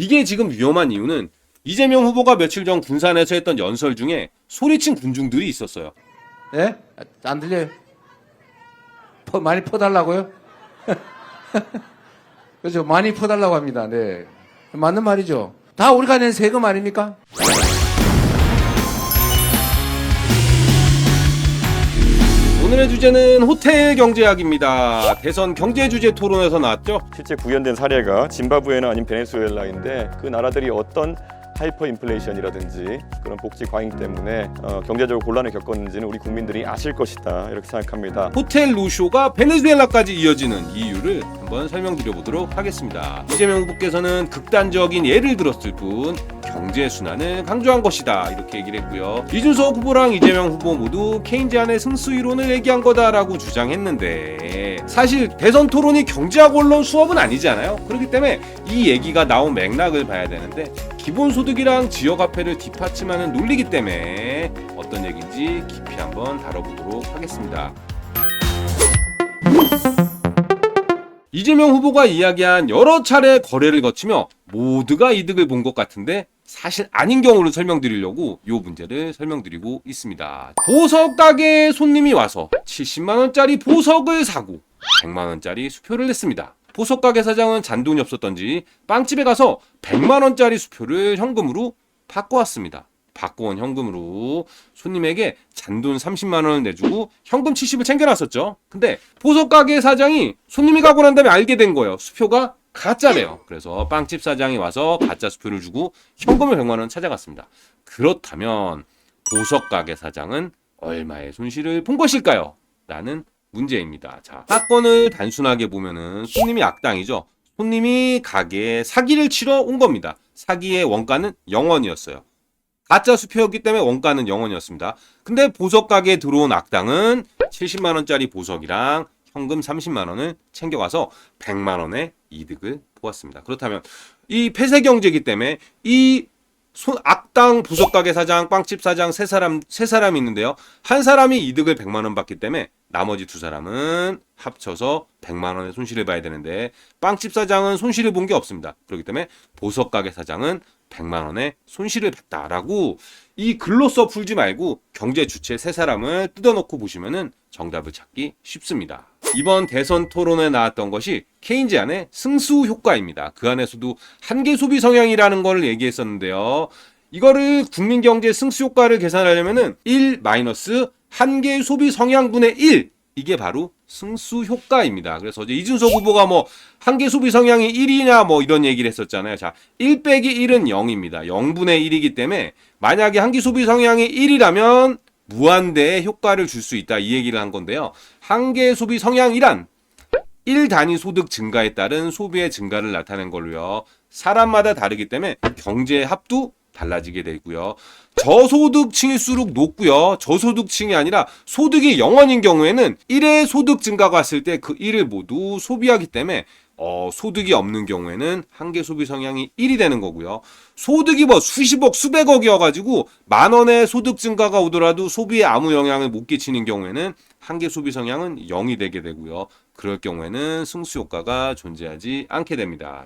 이게 지금 위험한 이유는 이재명 후보가 며칠 전 군산에서 했던 연설 중에 소리친 군중들이 있었어요. 예? 안 들려요? 많이 퍼달라고요? 그렇죠. 많이 퍼달라고 합니다. 네. 맞는 말이죠. 다 우리가 낸 세금 아닙니까? 오늘의 주제는 호텔 경제학입니다. 대선 경제 주제 토론에서 나왔죠. 실제 구현된 사례가 짐바브웨나 아니면 베네수엘라인데 그 나라들이 어떤 하이퍼 인플레이션이라든지 그런 복지 과잉 때문에 경제적으로 곤란을 겪었는지는 우리 국민들이 아실 것이다 이렇게 생각합니다. 호텔 노쇼가 베네수엘라까지 이어지는 이유를 한번 설명드려 보도록 하겠습니다. 이재명 후보께서는 극단적인 예를 들었을 뿐 경제 순환을 강조한 것이다 이렇게 얘기를 했고요. 이준석 후보랑 이재명 후보 모두 케인지안의 승수 이론을 얘기한 거다라고 주장했는데 사실 대선 토론이 경제학 언론 수업은 아니잖아요. 그렇기 때문에 이 얘기가 나온 맥락을 봐야 되는데 기본소득이랑 지역화폐를 뒷받침하는 논리이기 때문에 어떤 얘기인지 깊이 한번 다뤄보도록 하겠습니다. 이재명 후보가 이야기한 여러 차례 거래를 거치며 모두가 이득을 본 것 같은데 사실 아닌 경우를 설명드리려고 이 문제를 설명드리고 있습니다. 보석 가게에 손님이 와서 70만 원짜리 보석을 사고 100만 원짜리 수표를 냈습니다. 보석 가게 사장은 잔돈이 없었던지 빵집에 가서 100만 원짜리 수표를 현금으로 바꿔왔습니다. 바꿔온 현금으로 손님에게 잔돈 30만 원을 내주고 현금 70을 챙겨놨었죠. 근데 보석 가게 사장이 손님이 가고 난 다음에 알게 된 거예요. 수표가 가짜래요. 그래서 빵집 사장이 와서 가짜 수표를 주고 현금을 100만 원 찾아갔습니다. 그렇다면 보석 가게 사장은 얼마의 손실을 본 것일까요? 라는 문제입니다. 자, 사건을 단순하게 보면은 손님이 악당이죠. 손님이 가게에 사기를 치러 온 겁니다. 사기의 원가는 0원이었어요. 가짜 수표였기 때문에 원가는 0원이었습니다. 근데 보석 가게에 들어온 악당은 70만 원짜리 보석이랑 현금 30만 원을 챙겨가서 100만 원의 이득을 보았습니다. 그렇다면 이 폐쇄 경제이기 때문에 이 악당 보석 가게 사장, 빵집 사장 세 사람이 있는데요. 한 사람이 이득을 100만 원 받기 때문에 나머지 두 사람은 합쳐서 100만 원의 손실을 봐야 되는데 빵집 사장은 손실을 본 게 없습니다. 그렇기 때문에 보석 가게 사장은 100만 원의 손실을 봤다라고 이 글로써 풀지 말고 경제 주체 세 사람을 뜯어놓고 보시면은 정답을 찾기 쉽습니다. 이번 대선 토론에 나왔던 것이 케인지안의 승수 효과입니다. 그 안에서도 한계 소비 성향이라는 걸 얘기했었는데요. 이거를 국민 경제 승수 효과를 계산하려면은 1 마이너스 한계 소비 성향분의 1 이게 바로 승수 효과입니다. 그래서 이제 이준석 후보가 뭐 한계 소비 성향이 1이냐 뭐 이런 얘기를 했었잖아요. 자, 1 빼기 1은 0입니다. 0분의 1이기 때문에 만약에 한계 소비 성향이 1이라면 무한대의 효과를 줄 수 있다 이 얘기를 한 건데요. 한계 소비 성향이란 1 단위 소득 증가에 따른 소비의 증가를 나타낸 걸로요. 사람마다 다르기 때문에 경제 합도 달라지게 되고요. 저소득층일수록 높고요. 저소득층이 아니라 소득이 0원인 경우에는 1의 소득 증가가 왔을 때 그 1을 모두 소비하기 때문에 소득이 없는 경우에는 한계 소비 성향이 1이 되는 거고요. 소득이 뭐 수십억, 수백억이어가지고 만 원의 소득 증가가 오더라도 소비에 아무 영향을 못 끼치는 경우에는 한계 소비 성향은 0이 되게 되고요. 그럴 경우에는 승수 효과가 존재하지 않게 됩니다.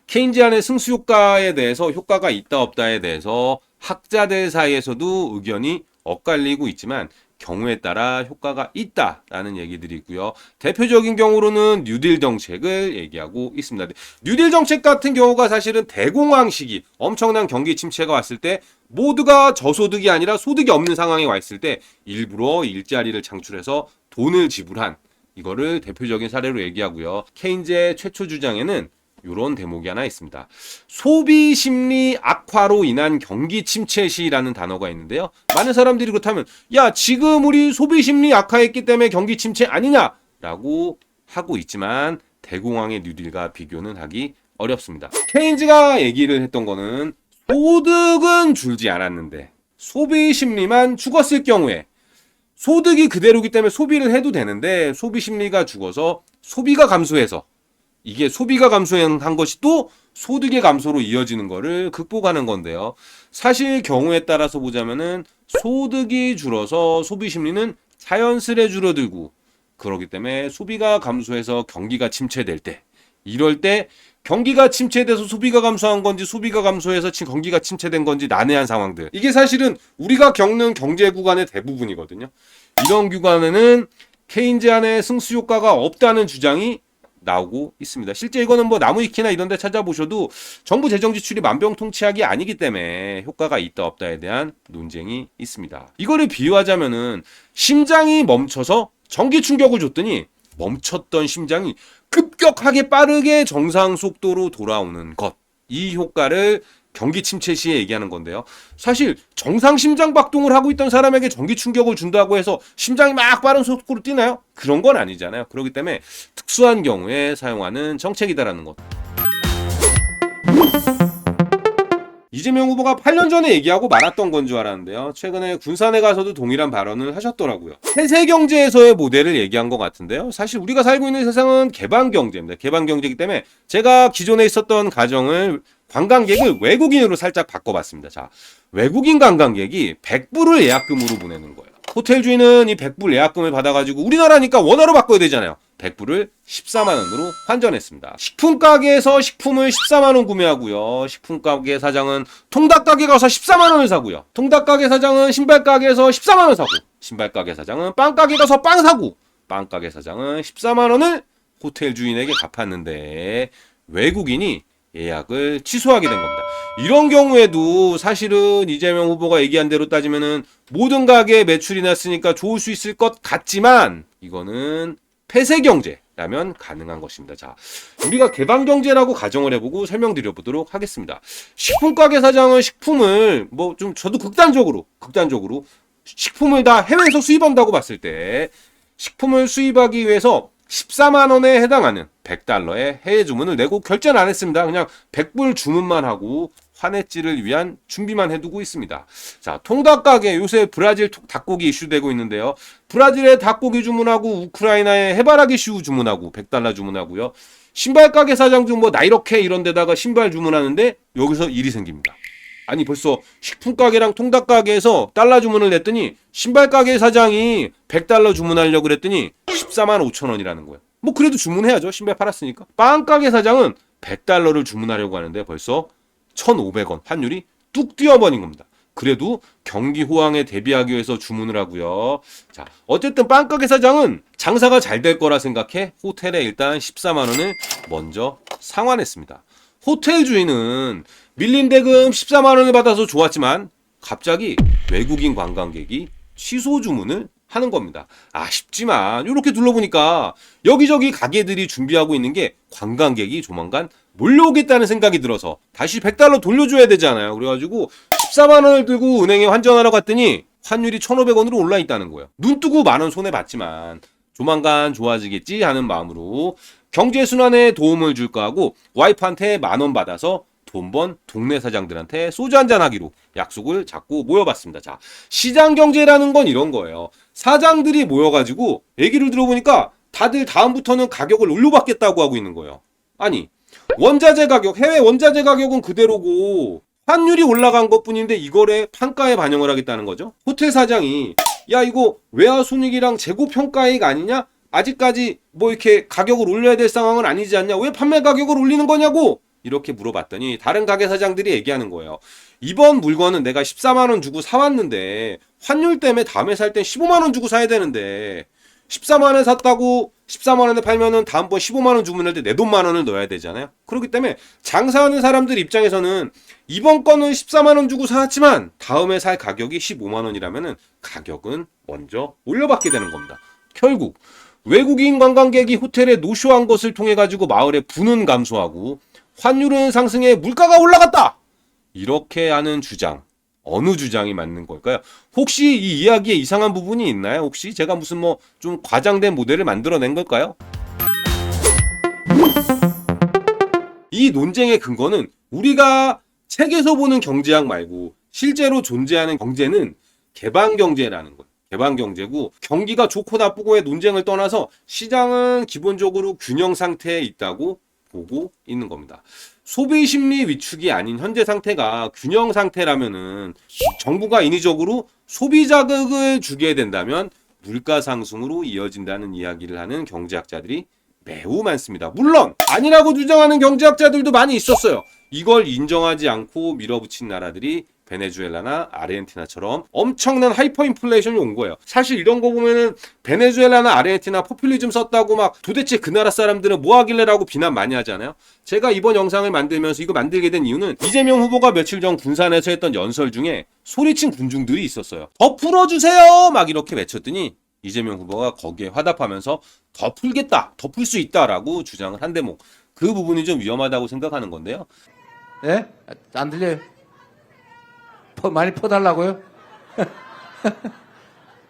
케인지안의 승수 효과에 대해서 효과가 있다 없다에 대해서 학자들 사이에서도 의견이 엇갈리고 있지만 경우에 따라 효과가 있다라는 얘기들이 있고요. 대표적인 경우로는 뉴딜 정책을 얘기하고 있습니다. 뉴딜 정책 같은 경우가 사실은 대공황 시기, 엄청난 경기 침체가 왔을 때 모두가 저소득이 아니라 소득이 없는 상황에 와 있을 때 일부러 일자리를 창출해서 돈을 지불한 이거를 대표적인 사례로 얘기하고요. 케인즈의 최초 주장에는 이런 대목이 하나 있습니다. 소비 심리 악화로 인한 경기 침체 시라는 단어가 있는데요. 많은 사람들이 그렇다면 야 지금 우리 소비 심리 악화했기 때문에 경기 침체 아니냐라고 하고 있지만 대공황의 뉴딜과 비교는 하기 어렵습니다. 케인즈가 얘기를 했던 거는 소득은 줄지 않았는데 소비 심리만 죽었을 경우에 소득이 그대로기 때문에 소비를 해도 되는데 소비 심리가 죽어서 소비가 감소해서 이게 소비가 감소한 것이 또 소득의 감소로 이어지는 거를 극복하는 건데요. 사실 경우에 따라서 보자면은 소득이 줄어서 소비 심리는 자연스레 줄어들고 그렇기 때문에 소비가 감소해서 경기가 침체될 때 이럴 때 경기가 침체돼서 소비가 감소한 건지 소비가 감소해서 경기가 침체된 건지 난해한 상황들. 이게 사실은 우리가 겪는 경제 구간의 대부분이거든요. 이런 구간에는 케인지안의 승수 효과가 없다는 주장이 나오고 있습니다. 실제 이거는 뭐 나무위키나 이런 데 찾아보셔도 정부 재정 지출이 만병통치약이 아니기 때문에 효과가 있다 없다에 대한 논쟁이 있습니다. 이거를 비유하자면은 심장이 멈춰서 전기 충격을 줬더니 멈췄던 심장이 급격하게 빠르게 정상 속도로 돌아오는 것. 이 효과를 경기 침체 시에 얘기하는 건데요. 사실 정상 심장 박동을 하고 있던 사람에게 전기 충격을 준다고 해서 심장이 막 빠른 속도로 뛰나요? 그런 건 아니잖아요. 그렇기 때문에 특수한 경우에 사용하는 정책이다라는 것. 이재명 후보가 8년 전에 얘기하고 말았던 건 줄 알았는데요. 최근에 군산에 가서도 동일한 발언을 하셨더라고요. 폐쇄 경제에서의 모델을 얘기한 것 같은데요. 사실 우리가 살고 있는 세상은 개방 경제입니다. 개방 경제이기 때문에 제가 기존에 있었던 가정을 관광객을 외국인으로 살짝 바꿔봤습니다. 자, 외국인 관광객이 100불을 예약금으로 보내는 거예요. 호텔 주인은 이 100불 예약금을 받아가지고 우리나라니까 원화로 바꿔야 되잖아요. 100불을 14만 원으로 환전했습니다. 식품 가게에서 식품을 14만 원 구매하고요. 식품 가게 사장은 통닭 가게 가서 14만 원을 사고요. 통닭 가게 사장은 신발 가게에서 14만 원 사고, 신발 가게 사장은 빵 가게 가서 빵 사고, 빵 가게 사장은 14만 원을 호텔 주인에게 갚았는데 외국인이 예약을 취소하게 된 겁니다. 이런 경우에도 사실은 이재명 후보가 얘기한 대로 따지면은 모든 가게에 매출이 났으니까 좋을 수 있을 것 같지만 이거는 폐쇄 경제라면 가능한 것입니다. 자, 우리가 개방 경제라고 가정을 해보고 설명드려 보도록 하겠습니다. 식품 가게 사장은 식품을 뭐 좀 저도 극단적으로 식품을 다 해외에서 수입한다고 봤을 때 식품을 수입하기 위해서 14만 원에 해당하는 100달러의 해외 주문을 내고 결제는 안 했습니다. 그냥 100불 주문만 하고 환해지를 위한 준비만 해두고 있습니다. 자, 통닭 가게 요새 브라질 닭고기 이슈되고 있는데요. 브라질에 닭고기 주문하고 우크라이나에 해바라기 슈 주문하고 100달러 주문하고요. 신발 가게 사장도 뭐 나이로케 이런 데다가 신발 주문하는데 여기서 일이 생깁니다. 아니 벌써 식품 가게랑 통닭 가게에서 달러 주문을 냈더니 신발 가게 사장이 100달러 주문하려고 그랬더니 14만 5천 원이라는 거예요. 뭐 그래도 주문해야죠. 신발 팔았으니까. 빵 가게 사장은 100달러를 주문하려고 하는데 벌써 1,500원 환율이 뚝 뛰어버린 겁니다. 그래도 경기 호황에 대비하기 위해서 주문을 하고요. 자, 어쨌든 빵 가게 사장은 장사가 잘 될 거라 생각해 호텔에 일단 14만 원을 먼저 상환했습니다. 호텔 주인은 밀린 대금 14만 원을 받아서 좋았지만 갑자기 외국인 관광객이 취소 주문을 하는 겁니다. 아쉽지만 이렇게 둘러보니까 여기저기 가게들이 준비하고 있는 게 관광객이 조만간 몰려오겠다는 생각이 들어서 다시 100달러 돌려줘야 되잖아요. 그래가지고 14만 원을 들고 은행에 환전하러 갔더니 환율이 1,500원으로 올라 있다는 거예요. 눈 뜨고 만 원 손해 봤지만 조만간 좋아지겠지 하는 마음으로 경제순환에 도움을 줄까 하고 와이프한테 10,000원 받아서 돈 번 동네 사장들한테 소주 한잔 하기로 약속을 잡고 모여봤습니다. 자, 시장 경제라는 건 이런 거예요. 사장들이 모여가지고 얘기를 들어보니까 다들 다음부터는 가격을 올려받겠다고 하고 있는 거예요. 아니, 원자재 가격, 해외 원자재 가격은 그대로고 환율이 올라간 것뿐인데 이거를 판가에 반영을 하겠다는 거죠. 호텔 사장이 야 이거 외화 손익이랑 재고 평가액 아니냐? 아직까지 뭐 이렇게 가격을 올려야 될 상황은 아니지 않냐? 왜 판매 가격을 올리는 거냐고 이렇게 물어봤더니 다른 가게 사장들이 얘기하는 거예요. 이번 물건은 내가 14만 원 주고 사왔는데 환율 때문에 다음에 살 땐 15만 원 주고 사야 되는데 14만 원에 샀다고 14만 원에 팔면은 다음번 15만 원 주문할 때 내 돈 만 원을 넣어야 되잖아요. 그렇기 때문에 장사하는 사람들 입장에서는 이번 거는 14만 원 주고 사왔지만 다음에 살 가격이 15만 원이라면은 가격은 먼저 올려받게 되는 겁니다. 결국 외국인 관광객이 호텔에 노쇼한 것을 통해 가지고 마을의 부는 감소하고 환율은 상승해 물가가 올라갔다. 이렇게 하는 주장. 어느 주장이 맞는 걸까요? 혹시 이 이야기에 이상한 부분이 있나요? 혹시 제가 무슨 뭐 좀 과장된 모델을 만들어낸 걸까요? 이 논쟁의 근거는 우리가 책에서 보는 경제학 말고 실제로 존재하는 경제는 개방 경제라는 거예요. 개방 경제고 경기가 좋고 나쁘고의 논쟁을 떠나서 시장은 기본적으로 균형 상태에 있다고 보고 있는 겁니다. 소비 심리 위축이 아닌 현재 상태가 균형 상태라면은 정부가 인위적으로 소비 자극을 주게 된다면 물가 상승으로 이어진다는 이야기를 하는 경제학자들이 매우 많습니다. 물론 아니라고 주장하는 경제학자들도 많이 있었어요. 이걸 인정하지 않고 밀어붙인 나라들이 베네수엘라나 아르헨티나처럼 엄청난 하이퍼 인플레이션이 온 거예요. 사실 이런 거 보면은 베네수엘라나 아르헨티나 포퓰리즘 썼다고 막 도대체 그 나라 사람들은 뭐 하길래라고 비난 많이 하잖아요. 제가 이번 영상을 만들면서 이거 만들게 된 이유는 이재명 후보가 며칠 전 군산에서 했던 연설 중에 소리친 군중들이 있었어요. 더 풀어주세요! 막 이렇게 외쳤더니 이재명 후보가 거기에 화답하면서 더 풀겠다, 더 풀 수 있다라고 주장을 한 대목. 그 부분이 좀 위험하다고 생각하는 건데요. 예? 안 들려요? 많이 퍼달라고요?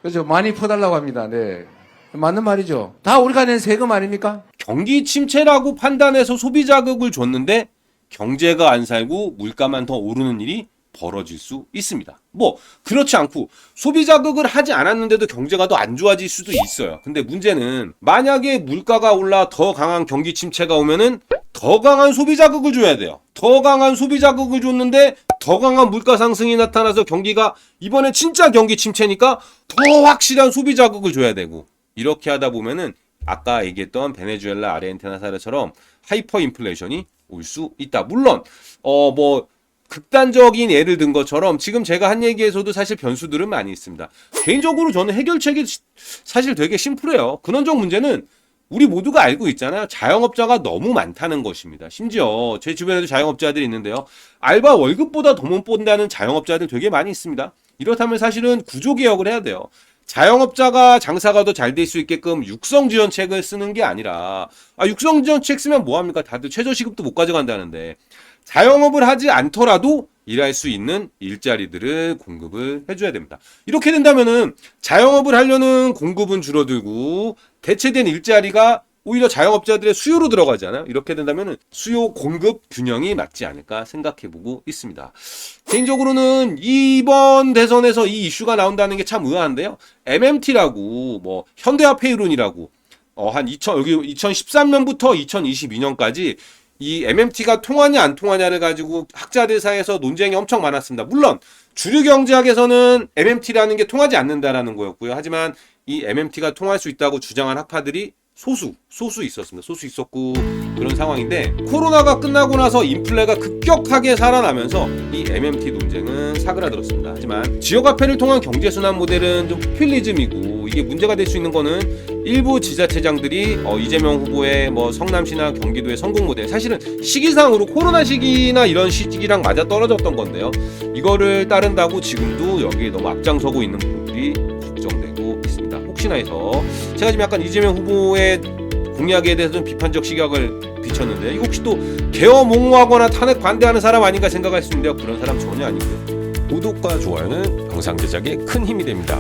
그렇죠. 많이 퍼달라고 합니다. 네. 맞는 말이죠. 다 우리가 낸 세금 아닙니까? 경기 침체라고 판단해서 소비 자극을 줬는데 경제가 안 살고 물가만 더 오르는 일이 벌어질 수 있습니다. 뭐 그렇지 않고 소비 자극을 하지 않았는데도 경제가 더 안 좋아질 수도 있어요. 근데 문제는 만약에 물가가 올라 더 강한 경기 침체가 오면은 더 강한 소비 자극을 줘야 돼요. 더 강한 소비 자극을 줬는데 더 강한 물가 상승이 나타나서 경기가 이번에 진짜 경기 침체니까 더 확실한 소비 자극을 줘야 되고, 이렇게 하다 보면은 아까 얘기했던 베네수엘라, 아르헨티나 사례처럼 하이퍼 인플레이션이 올 수 있다. 물론 뭐 극단적인 예를 든 것처럼 지금 제가 한 얘기에서도 사실 변수들은 많이 있습니다. 개인적으로 저는 해결책이 사실 되게 심플해요. 근원적 문제는 우리 모두가 알고 있잖아요. 자영업자가 너무 많다는 것입니다. 심지어 제 주변에도 자영업자들이 있는데요. 알바 월급보다 더 못 본다는 자영업자들 되게 많이 있습니다. 이렇다면 사실은 구조개혁을 해야 돼요. 자영업자가 장사가 더 잘 될 수 있게끔 육성지원책을 쓰는 게 아니라, 육성지원책 쓰면 뭐합니까? 다들 최저시급도 못 가져간다는데, 자영업을 하지 않더라도 일할 수 있는 일자리들을 공급을 해줘야 됩니다. 이렇게 된다면은 자영업을 하려는 공급은 줄어들고 대체된 일자리가 오히려 자영업자들의 수요로 들어가잖아요. 이렇게 된다면은 수요 공급 균형이 맞지 않을까 생각해보고 있습니다. 개인적으로는 이번 대선에서 이 이슈가 나온다는 게 참 의아한데요. MMT라고 뭐 현대화폐이론이라고 여기 2013년부터 2022년까지 이 MMT가 통하냐 안 통하냐를 가지고 학자들 사이에서 논쟁이 엄청 많았습니다. 물론 주류 경제학에서는 MMT라는 게 통하지 않는다라는 거였고요. 하지만 이 MMT가 통할 수 있다고 주장한 학파들이 소수 있었습니다. 소수 있었고 그런 상황인데, 코로나가 끝나고 나서 인플레가 급격하게 살아나면서 이 MMT 논쟁은 사그라들었습니다. 하지만 지역화폐를 통한 경제순환 모델은 좀 포퓰리즘이고, 이게 문제가 될 수 있는 거는 일부 지자체장들이 이재명 후보의 뭐 성남시나 경기도의 성공 모델, 사실은 시기상으로 코로나 시기나 이런 시기랑 맞아 떨어졌던 건데요. 이거를 따른다고 지금도 여기에 너무 앞장서고 있는 부분들이 걱정되고 있습니다. 혹시나 해서 제가 지금 약간 이재명 후보의 공약에 대해서 좀 비판적 시각을 비쳤는데, 이거 혹시 또 계엄 옹호하거나 탄핵 반대하는 사람 아닌가 생각할 수 있는데요. 그런 사람 전혀 아니고요. 구독과 좋아요는 영상 제작에 큰 힘이 됩니다.